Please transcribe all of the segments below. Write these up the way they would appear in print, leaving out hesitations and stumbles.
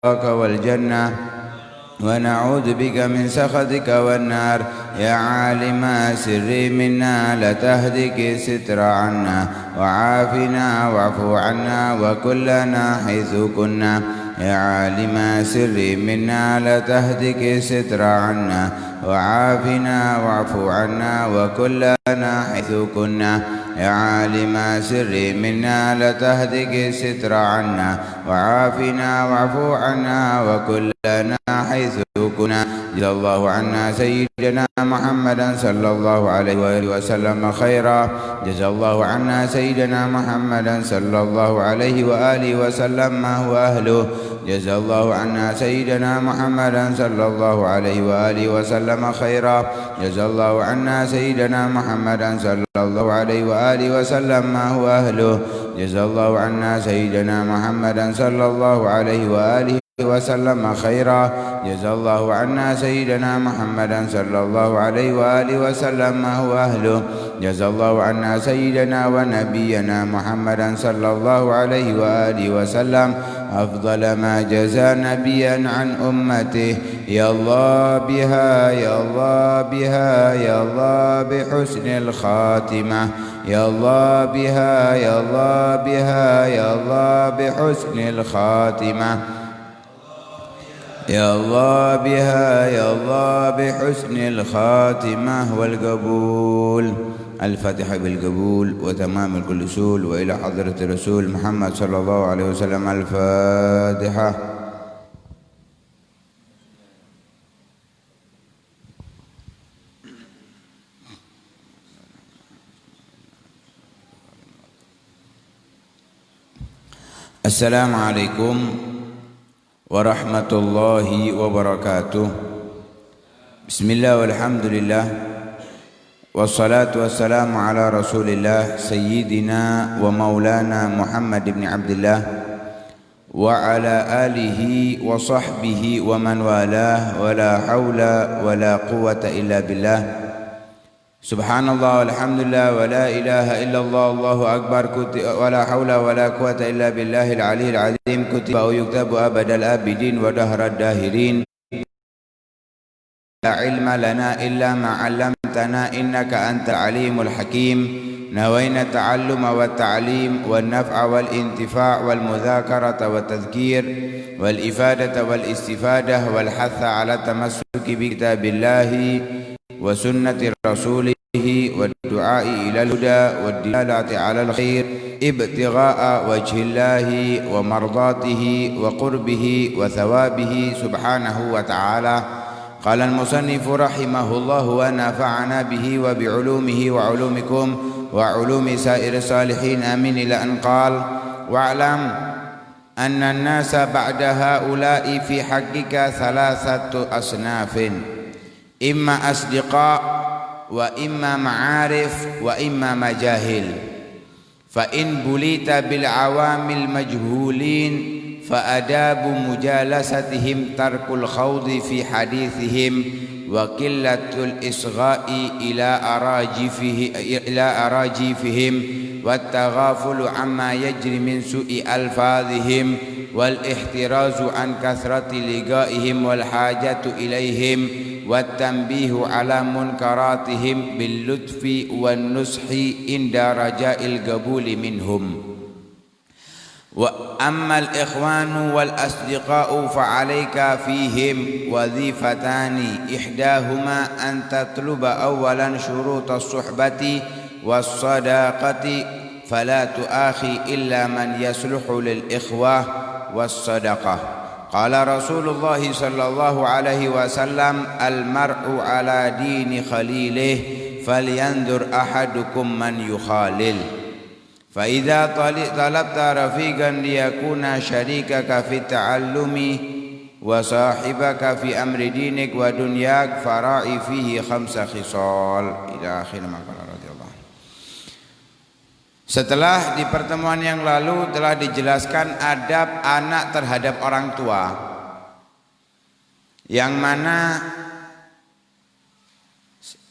والجنة ونعوذ بك من سخطك والنار. يا عالم سري منا لتهدك ستر عنا وعافنا واعف عنا وكلنا حيث كنا. يا عالم سري منا لتهدك ستر عنا وعافنا واعف عنا وكلنا حيث كنا. يا عالم سري منا لتهدك ستر عنا وعافنا واعف عنا وكلنا حيث كنا. جزا الله عنا سيدنا محمدا صلى الله عليه وآله وسلم خيرا. جزا الله عنا سيدنا محمدا صلى الله عليه وآله وسلم ما هو أهله. جزا الله عنا سيدنا محمدا صلى الله عليه وآله وسلم خيرا. جزا الله عنا سيدنا محمدا صلى الله عليه وآله وسلم ما هو أهله. جزا الله عنا سيدنا محمدا صلى الله عليه وآله وسلم خيرا. جزا الله عنا سيدنا محمدا صلى الله عليه وآله وسلم ما هو أهله. جزا الله عنا سيدنا ونبينا محمدا صلى الله عليه وآله وسلم أفضل ما جزى نبيا عن أمته. يا الله بها يا الله بها يا الله بحسن الخاتمة. يا الله بها يا الله بها يا الله بحسن الخاتمة. يا الله بها يا الله بحسن الخاتمة والقبول. الفاتحة بالقبول وتمام الكل سول وإلى حضرة الرسول محمد صلى الله عليه وسلم. الفاتحة. السلام عليكم warahmatullahi wabarakatuh. Bismillah walhamdulillah wassalatu wassalamu ala rasulillah sayyidina wa maulana Muhammad ibn Abdullah wa ala alihi wa sahbihi wa man walah wa la hawla wa la quwwata illa billah. Subhanallah walhamdulillah wa la ilaha illallah Allahu akbar wa la hawla wa la quwwata illa billahil aliyyil azim. Kutiba wa yuktabu abadal abidin wa dahrad dahirin. La ilma lana illa ma 'allamtana innaka antal alimul hakim. Nawayna ta'alluma wa ta'lim wan naf'a wal intifa' wal mudzakarata wa tadhkir wal ifadata wal istifadah wal hatha 'ala tamassuki bi kitabillahi wa sunnati rasulihi wa du'ai ila al-huda wa dilalati ala al-khair ibtigha'a wajhillahi wa mardatihi wa qurbihi wa thawabihi subhanahu wa ta'ala. Qala al-musannifu rahimahullahu wa nafa'ana bihi wa bi'ulumihi wa 'ulumikum wa 'ulumi sa'iri salihin amin ila an qala wa'lam anna an-nasa ba'da ha'ula'i fi haqqika thalathatu asnafin imma asdiqa wa imma ma'arif wa imma majahil. Fa in bulita bil awamil majhulin fa adabu mujalasatihim tarkul khawdi fi hadithihim wa qillatul isgha'i ila arajifihim wat taghafulu amma yajri min su'i alfadhihim wal ihtirazu an kathrati liqa'ihim wal hajatu ilaihim والتنبيه على منكراتهم باللطف والنصح عند رجاء القبول منهم. وأما الإخوان والأصدقاء فعليك فيهم وظيفتان إحداهما أن تطلب أولا شروط الصحبة والصداقة فلا تؤاخي إلا من يصلح للإخوة والصدقة. قال رسول الله صلى الله عليه وسلم المرء على دين خليله فلينظر أحدكم من يخالل. فإذا طلبت رفيقا ليكون شريكك في التعلم وصاحبك في أمر دينك ودنياك فراعي فيه 5 خصال إلى آخر ما قال رضي الله. Setelah di pertemuan yang lalu telah dijelaskan adab anak terhadap orang tua, yang mana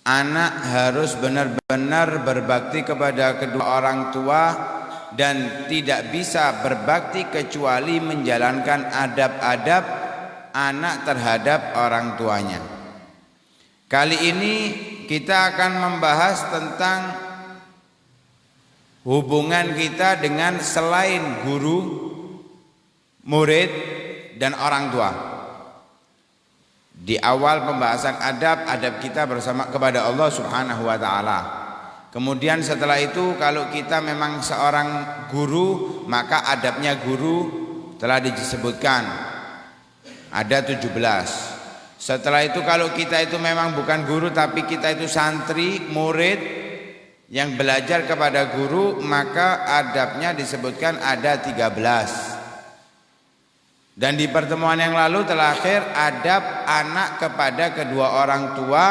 anak harus benar-benar berbakti kepada kedua orang tua dan tidak bisa berbakti kecuali menjalankan adab-adab anak terhadap orang tuanya. Kali ini kita akan membahas tentang hubungan kita dengan selain guru, murid, dan orang tua. Di awal pembahasan adab kita bersama kepada Allah Subhanahu wa taala. Kemudian setelah itu kalau kita memang seorang guru, maka adabnya guru telah disebutkan. Ada 17. Setelah itu kalau kita itu memang bukan guru tapi kita itu santri, murid yang belajar kepada guru, maka adabnya disebutkan ada 13. Dan di pertemuan yang lalu terakhir adab anak kepada kedua orang tua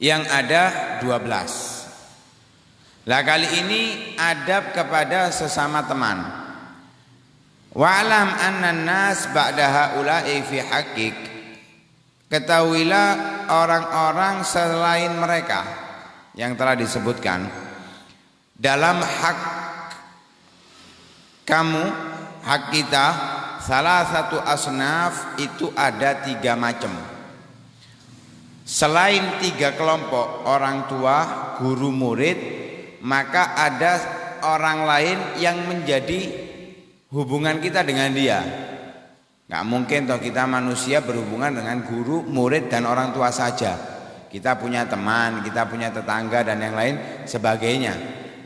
yang ada 12. Lah kali ini adab kepada sesama teman. Wa'lam anna nas ba'da haula'i fi haqiq. Ketahuilah orang-orang selain mereka yang telah disebutkan dalam hak kamu, hak kita, salah satu asnaf itu ada 3 macam. Selain 3 kelompok orang tua, guru, murid, maka ada orang lain yang menjadi hubungan kita dengan dia. Gak mungkin toh kita manusia berhubungan dengan guru, murid, dan orang tua saja. Kita punya teman, kita punya tetangga, dan yang lain sebagainya.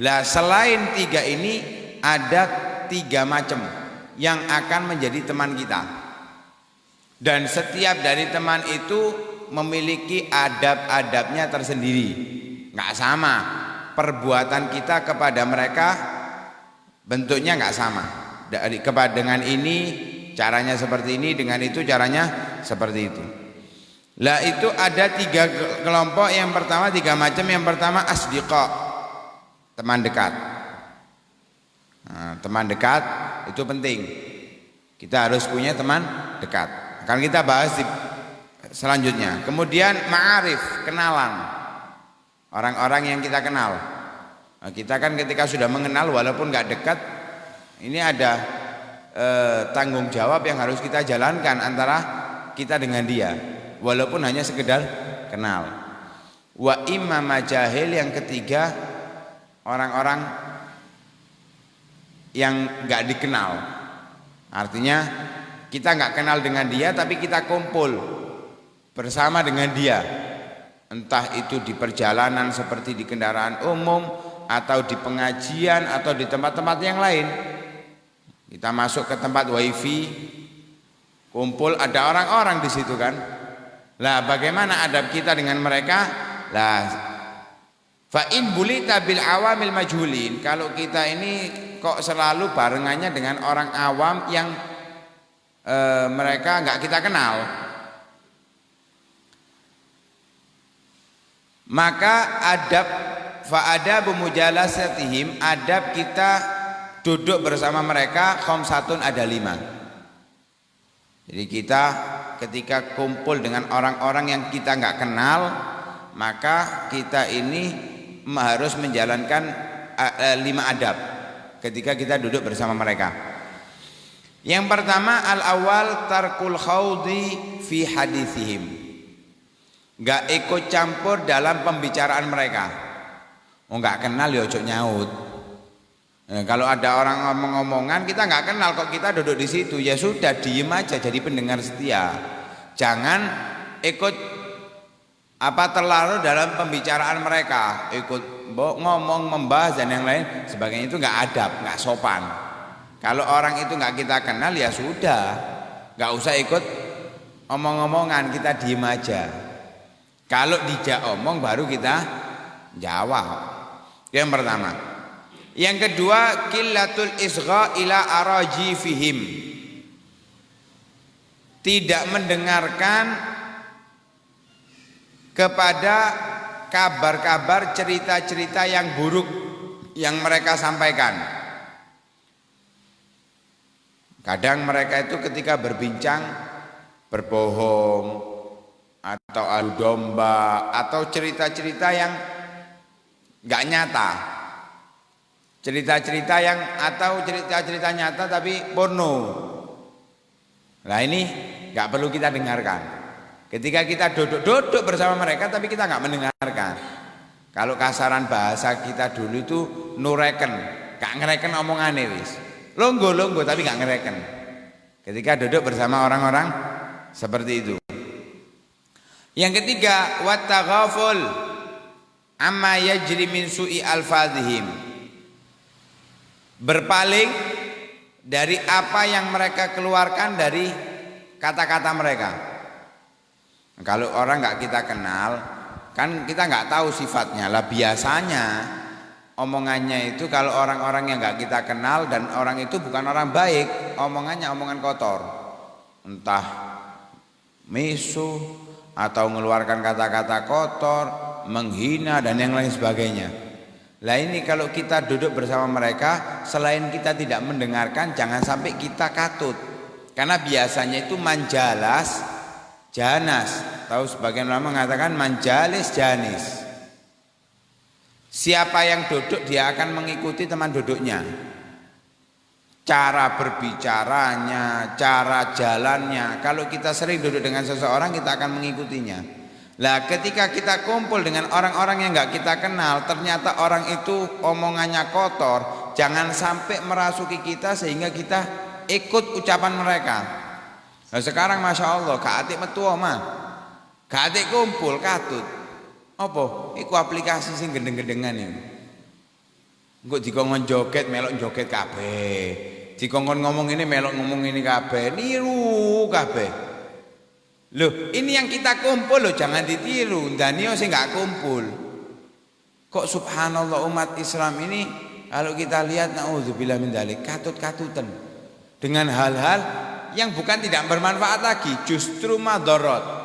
Lah selain 3 ini ada 3 macam yang akan menjadi teman kita. Dan setiap dari teman itu memiliki adab-adabnya tersendiri. Gak sama. Perbuatan kita kepada mereka bentuknya gak sama. Dengan ini caranya seperti ini, dengan itu caranya seperti itu. Lah itu ada 3 kelompok. Yang pertama 3 macam. Yang pertama asdiqa, teman dekat. Nah, teman dekat itu penting. Kita harus punya teman dekat. Akan kita bahas di selanjutnya. Kemudian ma'arif, kenalan, orang-orang yang kita kenal. Nah, kita kan ketika sudah mengenal walaupun gak dekat, ini ada tanggung jawab yang harus kita jalankan antara kita dengan dia, walaupun hanya sekedar kenal. Wa imma majahil, yang ketiga orang-orang yang gak dikenal. Artinya kita gak kenal dengan dia tapi kita kumpul bersama dengan dia, entah itu di perjalanan seperti di kendaraan umum atau di pengajian atau di tempat-tempat yang lain. Kita masuk ke tempat wifi, kumpul, ada orang-orang di situ kan. Lah bagaimana adab kita dengan mereka? Lah fa in bulita bil awamil majhulin, kalau kita ini kok selalu barengannya dengan orang awam yang mereka enggak kita kenal, maka adab fa adabu mujalasatihim, adab kita duduk bersama mereka khamsatun, ada 5. Jadi kita ketika kumpul dengan orang-orang yang kita nggak kenal, maka kita ini harus menjalankan 5 adab ketika kita duduk bersama mereka. Yang pertama al-awwal tarkul khawdi fi hadithihim, nggak ikut campur dalam pembicaraan mereka. Nggak kenal ya ojo nyaut. Kalau ada orang ngomong-ngomongan kita nggak kenal kok, kita duduk di situ, ya sudah diem aja, jadi pendengar setia. Jangan ikut terlalu dalam pembicaraan mereka, ikut ngomong, membahas dan yang lain sebagainya, itu nggak adab, nggak sopan. Kalau orang itu nggak kita kenal ya sudah, nggak usah ikut omong-omongan, kita diem aja. Kalau dijak omong baru kita jawab. Yang pertama. Yang kedua qillatul isgha ila arajifihim, tidak mendengarkan kepada kabar-kabar, cerita-cerita yang buruk yang mereka sampaikan. Kadang mereka itu ketika berbincang berbohong atau adu domba atau cerita-cerita yang nggak nyata. cerita-cerita yang atau cerita-cerita nyata tapi porno. Nah ini nggak perlu kita dengarkan. Ketika kita duduk bersama mereka tapi kita nggak mendengarkan. Kalau kasaran bahasa kita dulu itu nureken, nggak ngereken omongan wis. Longgo tapi nggak ngereken. Ketika duduk bersama orang-orang seperti itu. Yang ketiga, wattaghaful amma yajri min su'i alfadhihim. Berpaling dari apa yang mereka keluarkan dari kata-kata mereka. Kalau orang nggak kita kenal, kan kita nggak tahu sifatnya. Lah biasanya omongannya itu kalau orang-orang yang nggak kita kenal dan orang itu bukan orang baik, omongannya omongan kotor, entah misu atau mengeluarkan kata-kata kotor, menghina dan yang lain sebagainya. Lah ini kalau kita duduk bersama mereka, selain kita tidak mendengarkan, jangan sampai kita katut, karena biasanya itu manjalas janas. Tahu sebagian ulama mengatakan manjalis janis. Siapa yang duduk dia akan mengikuti teman duduknya. Cara berbicaranya, cara jalannya. Kalau kita sering duduk dengan seseorang kita akan mengikutinya. Lah ketika kita kumpul dengan orang-orang yang nggak kita kenal, ternyata orang itu omongannya kotor, jangan sampai merasuki kita sehingga kita ikut ucapan mereka. Nah sekarang masya Allah, gak atik metu omah, gak atik kumpul katut. Apa? Iku aplikasi sing gendeng-gendengan ini. Engko dikongkon joget melok joget kabeh. Dikongkon ngomong ini melok ngomong ini kabeh. Niru kabeh. Loh, ini yang kita kumpul loh, jangan ditiru. Danio sing gak kumpul. Kok subhanallah umat Islam ini kalau kita lihat naudzubillah min dzalik katut-katutan dengan hal-hal yang bukan tidak bermanfaat lagi, justru madharat.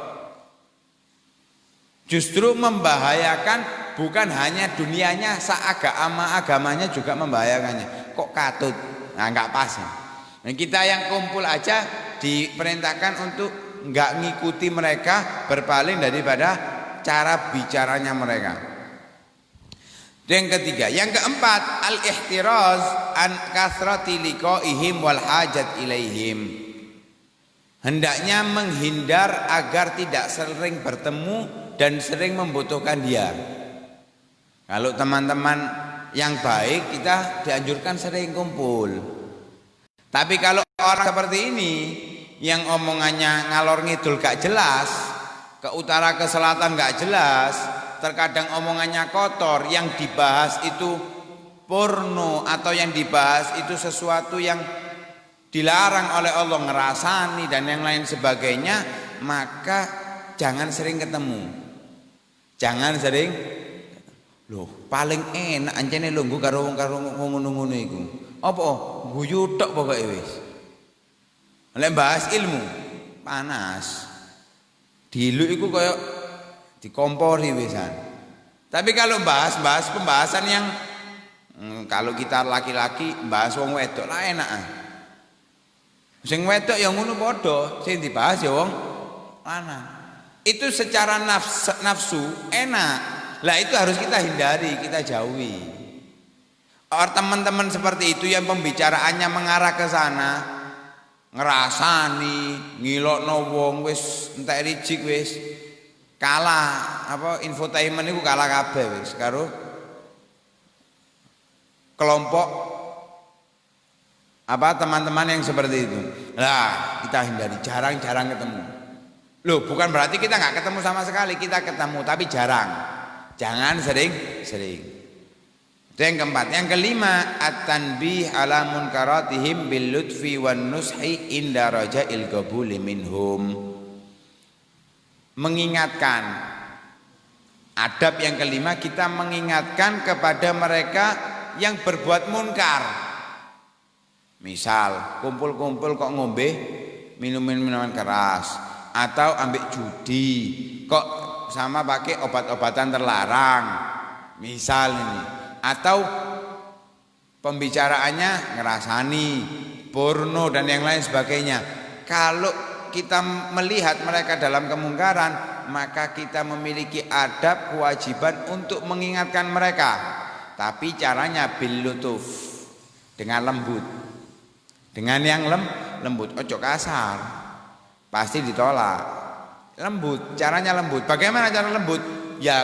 Justru membahayakan, bukan hanya dunianya, agamanya juga membahayakannya. Kok katut? Nah nggak pas ya. Nah, kita yang kumpul aja diperintahkan untuk nggak ngikuti mereka, berpaling daripada cara bicaranya mereka. Yang ketiga, yang keempat, al-ihtiraz an kathrati liqaihim wal hajat ilaihim. Hendaknya menghindar agar tidak sering bertemu dan sering membutuhkan dia. Kalau teman-teman yang baik kita dianjurkan sering kumpul. Tapi kalau orang seperti ini yang omongannya ngalor ngidul gak jelas, ke utara ke selatan gak jelas, terkadang omongannya kotor, yang dibahas itu porno atau yang dibahas itu sesuatu yang dilarang oleh Allah, ngerasani dan yang lain sebagainya, maka jangan sering ketemu. Jangan sering. Loh, paling enak ancene lungguh karo wong ngono-ngono iku. Apa? Guyu tok pokoke wis. Lek bahas ilmu panas. Diluk iku koyo dikompori wisan. Tapi kalau bahas pembahasan yang kalau kita laki-laki bahas wong wedok lah enak. Sing wedok yang ngono padha, sing dibahas ya wong lanang. Itu secara nafsu enak. Lah itu harus kita hindari, kita jauhi. Teman-teman seperti itu yang pembicaraannya mengarah ke sana, ngerasani, ngilokno wong wis entek rijik wis. Kalah infotainment itu kalah kabeh wis karo kelompok teman-teman yang seperti itu. Lah kita hindari, jarang-jarang ketemu. Loh, bukan berarti kita nggak ketemu sama sekali, kita ketemu tapi jarang. Jangan sering-sering. Itu yang keempat. Yang kelima, at-tanbih ala munkaratihim bil lutfi wan nushi inda raja'il qabuli minhum. Mengingatkan. Adab yang kelima, kita mengingatkan kepada mereka yang berbuat munkar. Misal, kumpul-kumpul kok ngombe minuman keras, atau ambil judi, kok sama pakai obat-obatan terlarang, misal ini, atau pembicaraannya ngerasani, porno dan yang lain sebagainya. Kalau kita melihat mereka dalam kemungkaran, maka kita memiliki adab kewajiban untuk mengingatkan mereka. tapi caranya bil lutuf, dengan lembut. Dengan yang lembut, ojo kasar. Pasti ditolak. Lembut, caranya lembut. Bagaimana cara lembut? Ya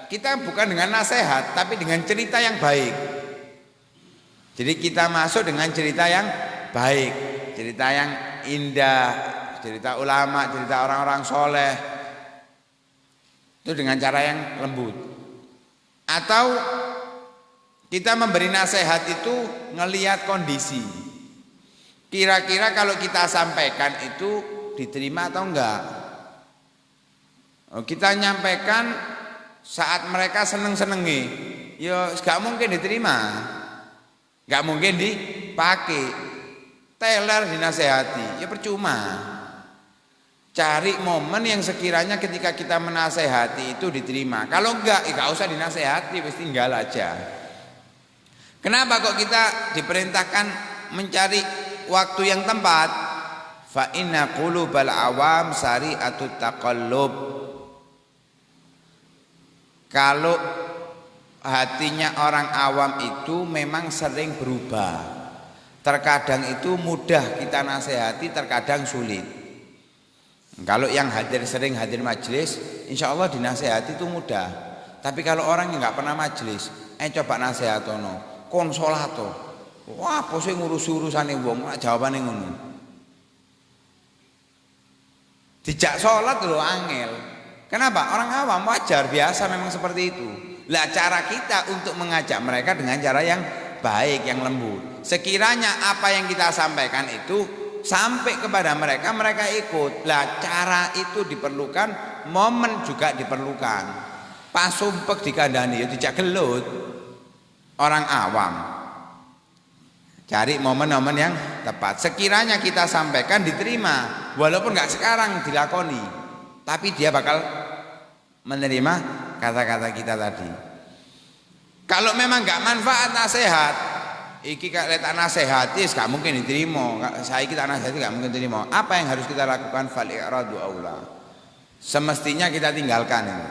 kita bukan dengan nasihat, tapi dengan cerita yang baik. Jadi kita masuk dengan cerita yang baik, cerita yang indah, cerita ulama, cerita orang-orang soleh. Itu dengan cara yang lembut. Atau kita memberi nasihat itu ngelihat kondisi. Kira-kira kalau kita sampaikan itu diterima atau enggak? Kita nyampaikan saat mereka seneng-senengi, ya enggak mungkin diterima. Enggak mungkin dipakai. Teler dinasehati, ya percuma. Cari momen yang sekiranya ketika kita menasehati itu diterima. Kalau enggak, ya enggak usah dinasehati, wis tinggal aja. Kenapa kok kita diperintahkan mencari waktu yang tepat? Fa inna qulubal awam sari'atut taqallub. Kalau hatinya orang awam itu memang sering berubah. Terkadang itu mudah kita nasihati, terkadang sulit. Kalau yang sering hadir majelis, insya Allah dinasihati itu mudah. Tapi kalau orang yang nggak pernah majelis, coba nasihatono, konsolato. Wah, posisi ngurus-urusane wong, jawabane ngono. Dijak sholat lho angel. Kenapa? Orang awam wajar, biasa memang seperti itu. Lah cara kita untuk mengajak mereka dengan cara yang baik, yang lembut. Sekiranya apa yang kita sampaikan itu sampai kepada mereka, mereka ikut. Lah cara itu diperlukan, momen juga diperlukan. Pas sumpek dikandani ya dijak gelut. Orang awam cari momen-momen yang tepat. Sekiranya kita sampaikan diterima, walaupun nggak sekarang dilakoni, tapi dia bakal menerima kata-kata kita tadi. Kalau memang nggak manfaat nasihat, iki tak nasihati gak mungkin diterima. Saya kita nasihati gak mungkin diterima. Apa yang harus kita lakukan? Fal i'radu aula. Semestinya kita tinggalkan ini.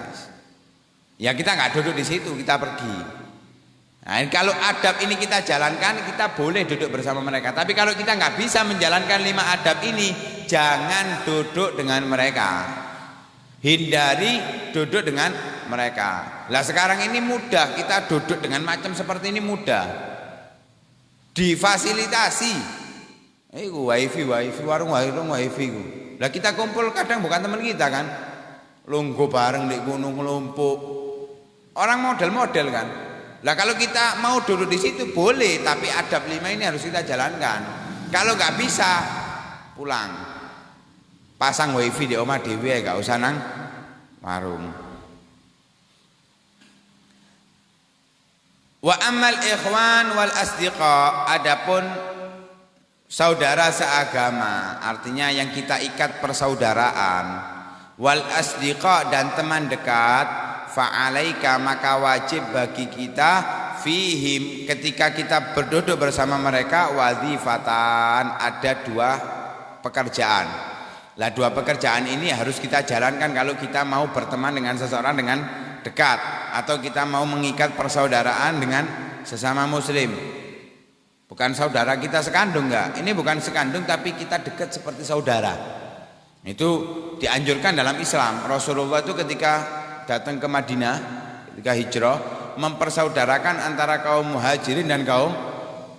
Ya kita nggak duduk di situ, kita pergi. Nah, kalau adab ini kita jalankan, kita boleh duduk bersama mereka. Tapi kalau kita nggak bisa menjalankan 5 adab ini, jangan duduk dengan mereka. Hindari duduk dengan mereka. Lah sekarang ini mudah, kita duduk dengan macam seperti ini mudah. Difasilitasi. Wifi warung wifi ku. Lah kita kumpul kadang bukan teman kita kan. Lungguh bareng di gunung ngelumpuk. Orang model-model kan. Lah kalau kita mau duduk di situ boleh, tapi adab 5 ini harus kita jalankan. Kalau nggak bisa pulang. Pasang wifi di omah dhewe nggak usah nang warung. Wa ammal ikhwan wal asdiqa, adapun saudara seagama, artinya yang kita ikat persaudaraan, wal asdiqa dan teman dekat, fa'alaika maka wajib bagi kita fihim ketika kita berduduk bersama mereka wazifatan, ada 2 pekerjaan. Lah 2 pekerjaan ini harus kita jalankan kalau kita mau berteman dengan seseorang dengan dekat, atau kita mau mengikat persaudaraan dengan sesama muslim. Bukan saudara kita sekandung, enggak. Ini bukan sekandung tapi kita dekat seperti saudara. Itu dianjurkan dalam Islam. Rasulullah itu ketika datang ke Madinah, ketika hijrah, mempersaudarakan antara kaum muhajirin dan kaum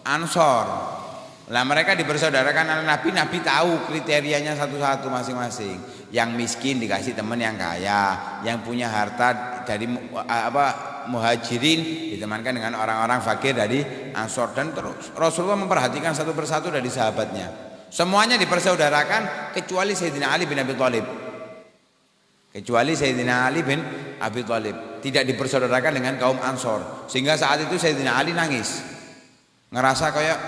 ansor. Lah mereka dipersaudarakan oleh Nabi. Nabi tahu kriterianya satu-satu masing-masing. Yang miskin dikasih teman yang kaya, yang punya harta dari muhajirin ditemankan dengan orang-orang fakir dari ansor. Dan terus Rasulullah memperhatikan satu persatu dari sahabatnya. Semuanya dipersaudarakan kecuali Sayyidina Ali bin Abi Thalib. Kecuali Sayyidina Ali bin Abi Thalib tidak dipersaudarakan dengan kaum ansor. Sehingga saat itu Sayyidina Ali nangis, ngerasa kayak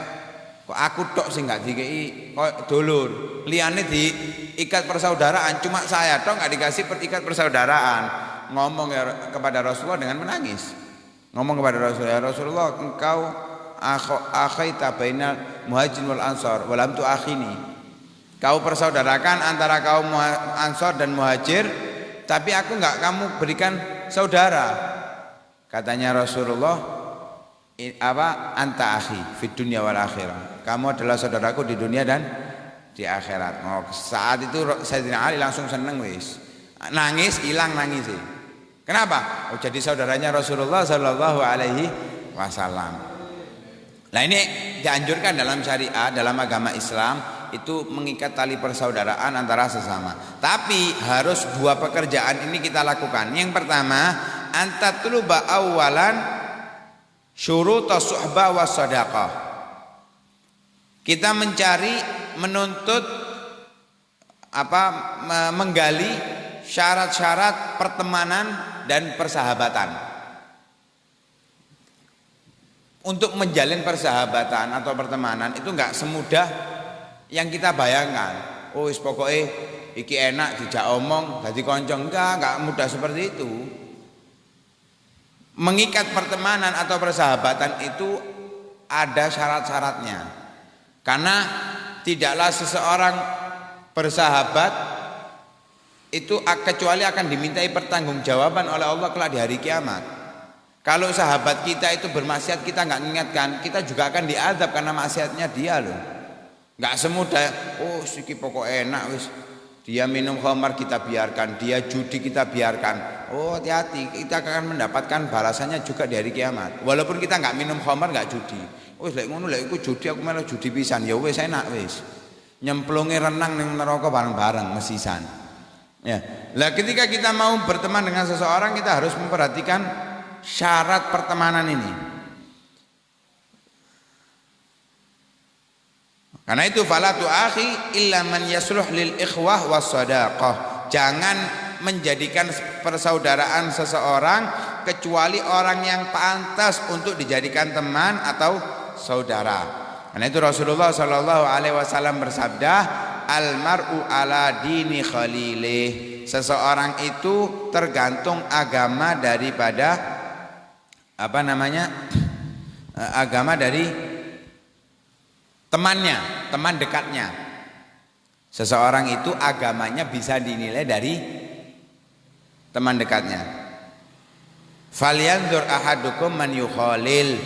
kok aku tok sing gak dikei kok dulur, liyane diikat persaudaraan, cuma saya tok gak dikasih ikat persaudaraan. Ngomong kepada Rasulullah dengan menangis. Ngomong kepada Rasulullah, ya Rasulullah, engkau akhaita bainal muhajirin wal ansor walam tuakhini. Kau persaudarakan antara kaum ansor dan muhajir, tapi aku enggak kamu berikan saudara. Katanya Rasulullah, anta akhi fid dunya wal akhirah. Kamu adalah saudaraku di dunia dan di akhirat. Oh, saat itu Sayyidina Ali langsung seneng wis. Nangis, hilang nangis sih. Kenapa? Oh, jadi saudaranya Rasulullah sallallahu alaihi wasallam. Nah, ini dianjurkan dalam syariat, dalam agama Islam itu mengikat tali persaudaraan antara sesama. Tapi harus dua pekerjaan ini kita lakukan. Yang pertama, antatluba awalan syurutus suhbah was sadaqah. Kita mencari, menuntut menggali syarat-syarat pertemanan dan persahabatan. Untuk menjalin persahabatan atau pertemanan itu enggak semudah yang kita bayangkan. Oh, wis pokoke iki enak dijak omong dadi kanca. Enggak mudah seperti itu. Mengikat pertemanan atau persahabatan itu ada syarat-syaratnya. Karena tidaklah seseorang bersahabat itu kecuali akan dimintai pertanggungjawaban oleh Allah kelak di hari kiamat. Kalau sahabat kita itu bermaksiat, kita nggak mengingatkan, kita juga akan diazab karena maksiatnya dia loh. Nggak semudah, oh siki pokok enak wis. Dia minum khamar kita biarkan, dia judi kita biarkan. Oh hati-hati, kita akan mendapatkan balasannya juga di hari kiamat. Walaupun kita nggak minum khamar, nggak judi. Wis lek ngono lek iku judi aku melu judi pisan, ya wis enak wis. Nyemplungi renang ning neraka bareng-bareng mesisan. Ya. Lah ketika kita mau berteman dengan seseorang, kita harus memperhatikan syarat pertemanan ini. Karena itu fala tu'akhi illa man yasluh lil ikhwah was sadaqah. Jangan menjadikan persaudaraan seseorang kecuali orang yang pantas untuk dijadikan teman atau saudara. Karena itu Rasulullah sallallahu alaihi wasallam bersabda, al mar'u ala dini khalilih. Seseorang itu tergantung agama daripada agama dari temannya, teman dekatnya. Seseorang itu agamanya bisa dinilai dari teman dekatnya. Falyanzur ahadukum man yukhalil.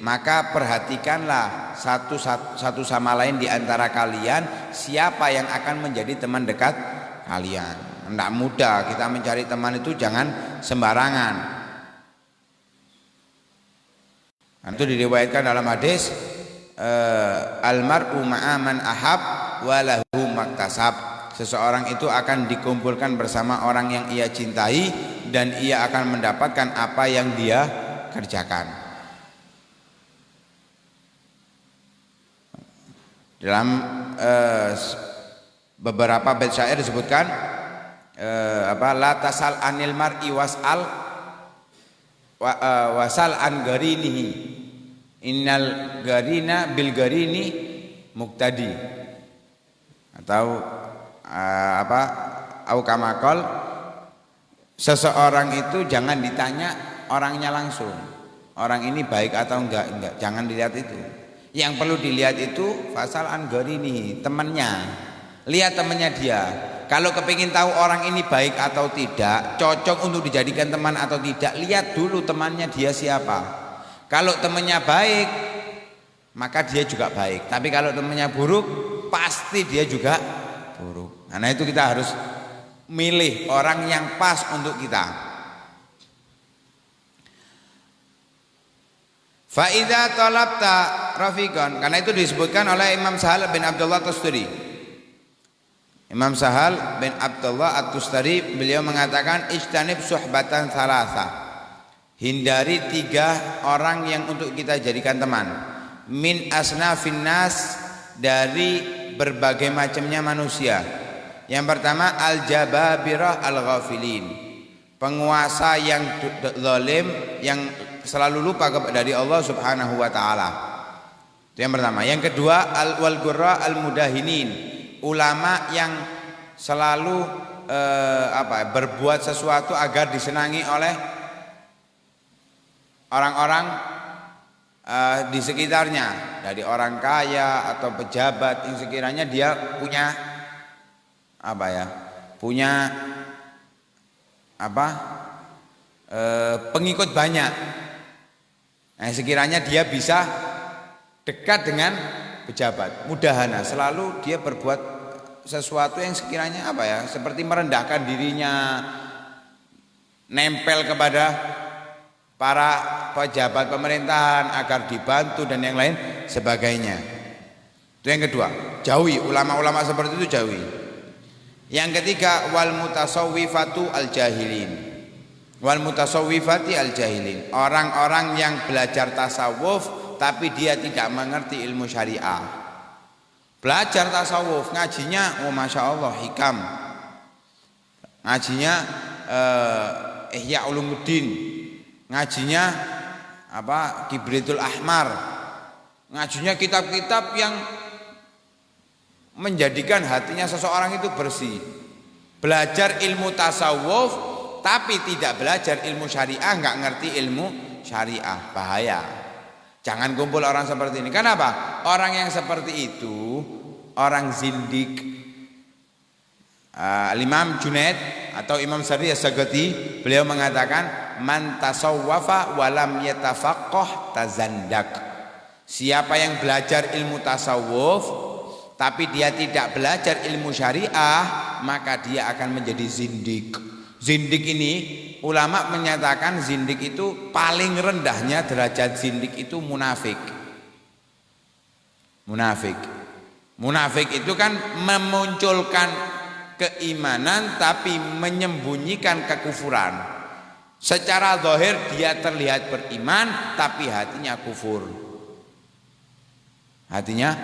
Maka perhatikanlah satu sama lain di antara kalian siapa yang akan menjadi teman dekat kalian. Tidak mudah kita mencari teman itu, jangan sembarangan. Itu diriwayatkan dalam hadis almar'u ma'aman ahab walahu maktasab. Seseorang itu akan dikumpulkan bersama orang yang ia cintai dan ia akan mendapatkan apa yang dia kerjakan. Dalam beberapa bait syair disebutkan la tasal anil mar'i wasal an garinihi innal garina bil garini muqtadi, atau au kamakol, seseorang itu jangan ditanya orangnya langsung, orang ini baik atau enggak, jangan dilihat itu. Yang perlu dilihat itu fasal an garini, temannya. Lihat temannya dia. Kalau kepingin tahu orang ini baik atau tidak, cocok untuk dijadikan teman atau tidak, lihat dulu temannya dia siapa. Kalau temannya baik, maka dia juga baik. Tapi kalau temannya buruk, pasti dia juga buruk. Karena itu kita harus milih orang yang pas untuk kita. Fa'idha talabta rafiqan. Karena itu disebutkan oleh Imam Sahal bin Abdullah Tustari. Imam Sahal bin Abdullah At-Tustari, beliau mengatakan ijtanib suhbatan thalatha. Hindari 3 orang yang untuk kita jadikan teman. Min asnafin nas, dari berbagai macamnya manusia. Yang pertama al-jababirah al-ghafilin, penguasa yang zalim, yang selalu lupa dari Allah Subhanahu wa taala. Itu yang pertama. Yang kedua al-walgurra al-mudahinin, ulama yang selalu berbuat sesuatu agar disenangi oleh orang-orang di sekitarnya, dari orang kaya atau pejabat yang sekiranya dia punya pengikut banyak. Nah, sekiranya dia bisa dekat dengan pejabat, mudahana, selalu dia berbuat sesuatu yang sekiranya apa ya, seperti merendahkan dirinya, nempel kepada para pejabat pemerintahan agar dibantu dan yang lain sebagainya. Itu yang kedua, jauhi ulama-ulama seperti itu, jauhi. Yang ketiga, wal mutasawwifatu al jahilin. Wal mutasawwifati al jahilin, orang-orang yang belajar tasawuf tapi dia tidak mengerti ilmu syariah. Belajar tasawuf, ngajinya masya Allah hikam, ngajinya Ihya Ulumuddin, ngajinya Kibritul Ahmar, ngajinya kitab-kitab yang menjadikan hatinya seseorang itu bersih. Belajar ilmu tasawuf tapi tidak belajar ilmu syariah, nggak ngerti ilmu syariah, bahaya. Jangan kumpul orang seperti ini. Kenapa? Orang yang seperti itu orang zindik. Imam Junaid atau Imam Sari As-Sagati beliau mengatakan man tasawwafa walam yatafaqqah tazandak. Siapa yang belajar ilmu tasawuf tapi dia tidak belajar ilmu syariah, maka dia akan menjadi zindik. Zindik ini ulama menyatakan zindik itu paling rendahnya derajat zindik itu munafik. Munafik itu kan memunculkan keimanan tapi menyembunyikan kekufuran. Secara zahir dia terlihat beriman tapi hatinya kufur. Hatinya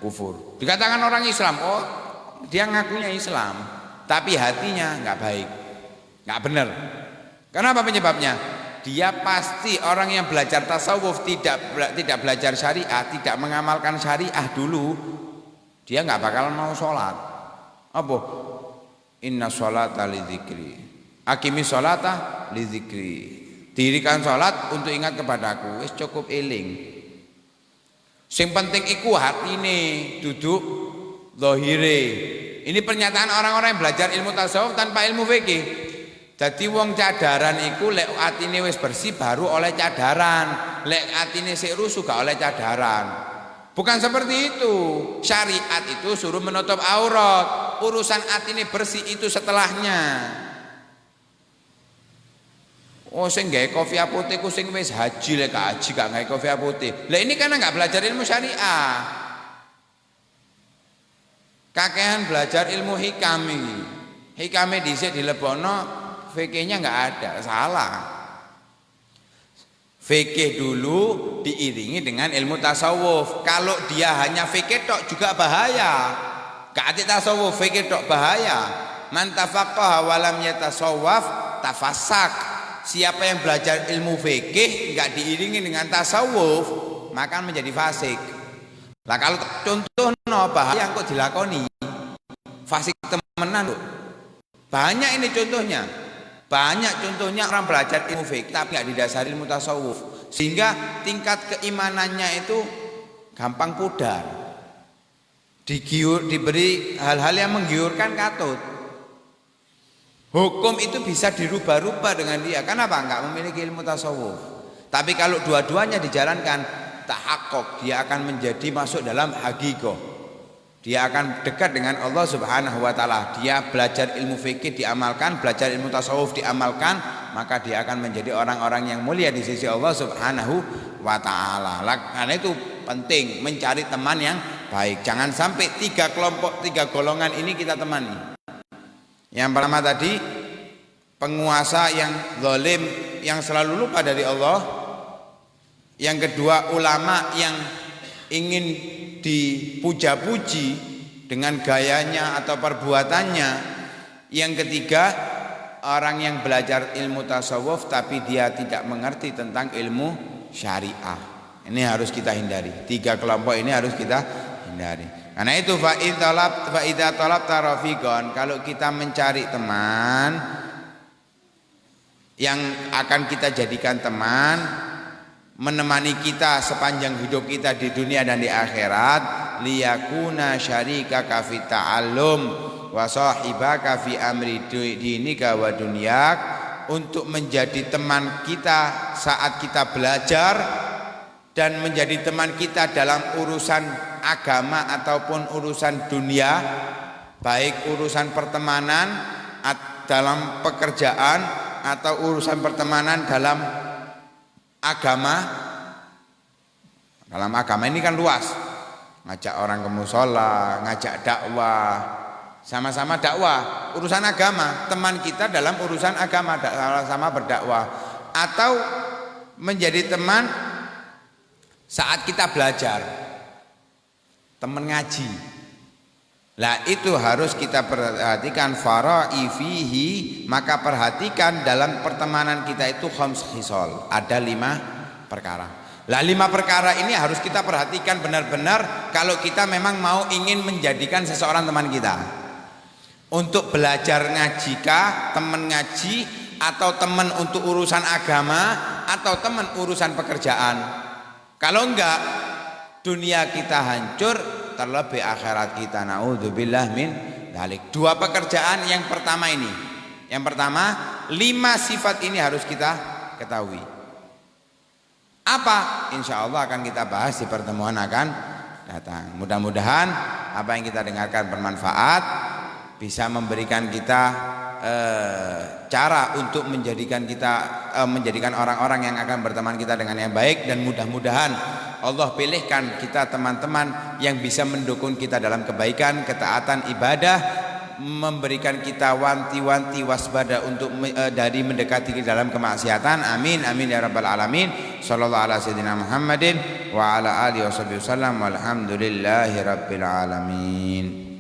kufur. Dikatakan orang Islam, oh dia ngakunya Islam tapi hatinya nggak baik, nggak benar. Kenapa penyebabnya? Dia pasti orang yang belajar tasawuf tidak belajar syariah, tidak mengamalkan syariah dulu, dia nggak bakal mau sholat. Apa? Inna sholata li dzikri, akimi sholata li dzikri. Dirikan sholat untuk ingat kepadaku. Wis cukup eling. Sing penting iku hatine, duduk zahire. Ini pernyataan orang-orang yang belajar ilmu tasawuf tanpa ilmu fikih. Jadi wong cadaran iku lek atine wis bersih baru oleh cadaran, lek atine sik rusuh gak oleh cadaran. Bukan seperti itu. Syariat itu suruh menutup aurat. Urusan atine bersih itu setelahnya. Oh sing gawe kopi putih ku sing wis haji lek gak haji gak gawe kopi putih. Lah ini karena gak belajar ilmu syariah. Kakehan belajar ilmu hikam iki. Hikame dhisik dilebokno, fikihnya nggak ada, salah. Fikih dulu diiringi dengan ilmu tasawuf. Kalau dia hanya fikih tok juga bahaya. Gak ada tasawuf, fikih tok bahaya. Man tafaqqaha wa lam yatasawwaf tafassak. Siapa yang belajar ilmu fikih nggak diiringi dengan tasawuf, maka menjadi fasik. Lah kalau contoh bahaya kok dilakoni, fasik temenan loh. Banyak ini contohnya. Banyak contohnya orang belajar ilmu fikih tapi nggak didasari ilmu tasawuf, sehingga tingkat keimanannya itu gampang pudar. Diberi hal-hal yang menggiurkan katut. Hukum itu bisa dirubah-rubah dengan dia. Kenapa? Nggak memiliki ilmu tasawuf. Tapi kalau dua-duanya dijalankan, tahakkuk, dia akan menjadi masuk dalam haqiqah. Dia akan dekat dengan Allah Subhanahu wa taala. Dia belajar ilmu fikih diamalkan, belajar ilmu tasawuf diamalkan, maka dia akan menjadi orang-orang yang mulia di sisi Allah Subhanahu wa taala. Karena itu penting mencari teman yang baik. Jangan sampai tiga golongan ini kita temani. Yang pertama tadi penguasa yang zalim, yang selalu lupa dari Allah. Yang kedua ulama yang ingin dipuja-puji dengan gayanya atau perbuatannya. Yang ketiga orang yang belajar ilmu tasawuf tapi dia tidak mengerti tentang ilmu syariah. Ini harus kita hindari. Tiga kelompok ini harus kita hindari. Karena itu fa'idha talab tarafiqan, kalau kita mencari teman yang akan kita jadikan teman, menemani kita sepanjang hidup kita di dunia dan di akhirat, liyakuna syarikaka fi ta'allum wa sahibaka fi amri dinika wa dunyak, untuk menjadi teman kita saat kita belajar dan menjadi teman kita dalam urusan agama ataupun urusan dunia, baik urusan pertemanan dalam pekerjaan atau urusan pertemanan dalam agama. Dalam agama ini kan luas, ngajak orang ke musola, ngajak dakwah, sama-sama dakwah, urusan agama, teman kita dalam urusan agama, sama berdakwah, atau menjadi teman saat kita belajar, teman ngaji. Lah itu harus kita perhatikan, fara'i fihi, maka perhatikan dalam pertemanan kita itu khams khisal, ada 5 perkara. Lah 5 perkara ini harus kita perhatikan benar-benar kalau kita memang mau ingin menjadikan seseorang teman kita. Untuk belajar ngaji kah, teman ngaji, atau teman untuk urusan agama, atau teman urusan pekerjaan. Kalau enggak, dunia kita hancur, terlebih akhirat kita. Naudzubillah min dzalik. 2 pekerjaan yang pertama ini. Yang pertama, 5 sifat ini harus kita ketahui. Apa? Insya Allah akan kita bahas di pertemuan akan datang. Mudah-mudahan apa yang kita dengarkan bermanfaat, bisa memberikan kita cara untuk menjadikan orang-orang yang akan berteman kita dengan yang baik, dan mudah-mudahan Allah pilihkan kita teman-teman yang bisa mendukung kita dalam kebaikan, ketaatan, ibadah, memberikan kita wanti-wanti waspada untuk dari mendekati dalam kemaksiatan. Amin amin ya rabbal alamin. Sallallahu ala sayyidina Muhammadin wa ala alihi wasallam walhamdulillahi rabbil alamin.